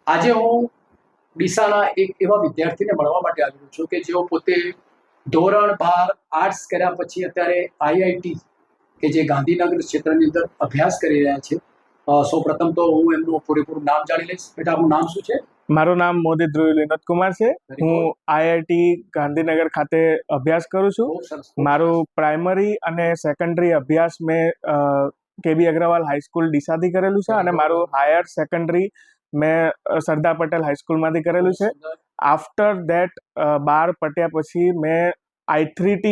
આજે હું ડીસાના એક એવા વિદ્યાર્થીને મળવા માટે આવ્યો છું કે જેઓ પોતે ધોરણ 12 આર્ટ્સ કર્યા પછી અત્યારે આઈઆઈટી કે જે ગાંધીનગર ક્ષેત્રની અંદર અભ્યાસ કરી રહ્યા છે. સૌપ્રથમ તો હું એમનું પૂરેપૂરું નામ જાણી લઈશ. બેટા, આપનું નામ શું છે? મારું નામ મોદી ધ્રુવ વિનોદ કુમાર છે. Very હું good. આઈઆઈટી ગાંધીનગર ખાતે અભ્યાસ કરું છું. ખૂબ સરસ, ખૂબ મારું પ્રાઇમરી અને સેકન્ડરી અભ્યાસ મેં કેબી અગ્રવાલ હાઈસ્કૂલ ડીસાથી કરેલું છે અને મારું હાયર સેકન્ડરી મેં સરદાર પટેલ હાઈસ્કૂલમાંથી કરેલું છે. સુંદર. આફ્ટર ધેટ 12 પટ્યા પછી મેં I3T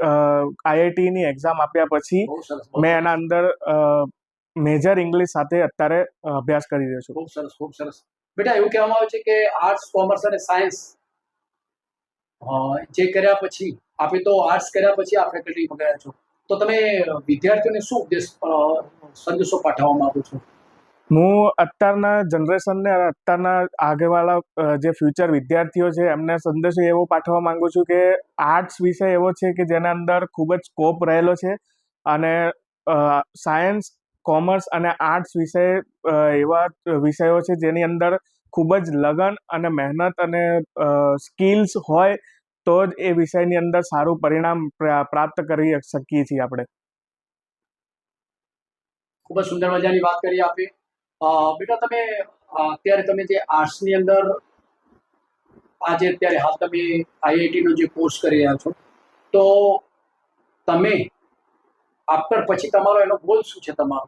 આઈઆઈટીની એક્ઝામ આપ્યા પછી બહુ સરસ, બહુ મેં સરસ. એના અંદર મેજર ઇંગ્લિશ સાથે અત્યારે અભ્યાસ કરી રહ્યો છું. ખૂબ સરસ, ખૂબ સરસ. બેટા, એવું કહેવામાં આવે છે કે આર્ટ્સ, કોમર્સ અને સાયન્સ જે કર્યા પછી આપે તો આર્ટ્સ કર્યા પછી આ ફેકલ્ટીમાં ગયા છો, તો તમે વિદ્યાર્થીઓને શું સંદેશો પાઠવવા માંગો છો? હું અત્યારના જનરેશનને અને અત્યારના આગળવાળા જે ફ્યુચર વિદ્યાર્થીઓ છે એમને સંદેશો એવો પાઠવવા માંગુ છું કે આર્ટ્સ વિષય એવો છે કે જેના અંદર ખૂબ જ સ્કોપ રહેલો છે અને સાયન્સ, કોમર્સ અને આર્ટ્સ વિષય એવા વિષયો છે જેની અંદર ખૂબ જ લગન અને મહેનત અને સ્કિલ્સ હોય તો જ એ વિષયની અંદર સારું પરિણામ પ્રાપ્ત કરી શકીએ છીએ આપણે. ખૂબ જ સુંદર મજાની વાત કરી આપે. બેટા, તમે અત્યારે તમે જે આર્ટ્સની અંદર આજે અત્યારે હાલ તમે આઈઆઈટીનો જે કોર્સ કરી રહ્યા છો, તો તમે આફ્ટર પછી તમારો એનો ગોલ શું છે તમારો?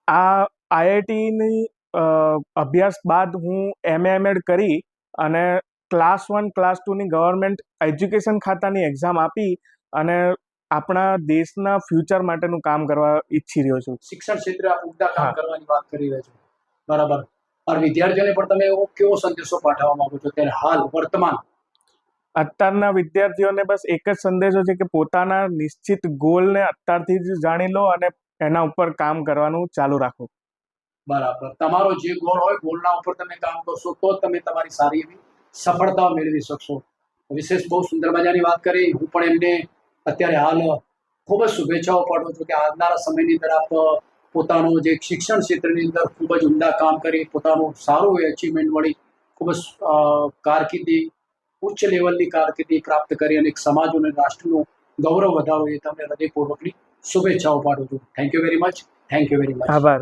આ આઈઆઈટીની અભ્યાસ બાદ હું એમએડ કરી અને ક્લાસ 1 ક્લાસ 2ની ગવર્મેન્ટ એજ્યુકેશન ખાતાની એક્ઝામ આપી અને આપણા દેશના ફ્યુચર માટેનું કામ કરવા ઈચ્છી રહ્યો છું. શિક્ષણ ક્ષેત્રે આપ ઉમદા કામ હા. કરવાની વાત કરી રહ્યા છો, બરાબર. અને વિદ્યાર્થીઓને પણ તમે એવો કેવો સંદેશો પાઠવવા માંગો છો ત્યારે હાલ વર્તમાન? અત્યારના વિદ્યાર્થીઓને બસ એક જ સંદેશો છે કે પોતાના નિશ્ચિત ગોલને અત્યારથી જ જાણી લો અને એના ઉપર કામ કરવાનું ચાલુ રાખો. બરાબર. તમારો જે ગોલ હોય ગોલના ઉપર તમે કામ કરશો તો જ તમે તમારી સારી એવી સફળતા મેળવી શકશો. વિશેષ બહુ સુંદર મજાની વાત કરી. હું પણ એમને અત્યારે હાલ ખૂબ જ શુભેચ્છાઓ પાઠવું છું કે આવનારા સમયની અંદર આપ પોતાનું જે શિક્ષણ ક્ષેત્રની અંદર ખૂબ જ ઉમદા કામ કરી પોતાનું સારું એચિવમેન્ટ મળી ખૂબ જ કારકિર્દી ઉચ્ચ લેવલની કારકિર્દી પ્રાપ્ત કરી અને એક સમાજ અને રાષ્ટ્રનું ગૌરવ વધારો એ તમને હૃદયપૂર્વકની શુભેચ્છાઓ પાઠવું છું. Thank you very much. Thank you very much. આભાર.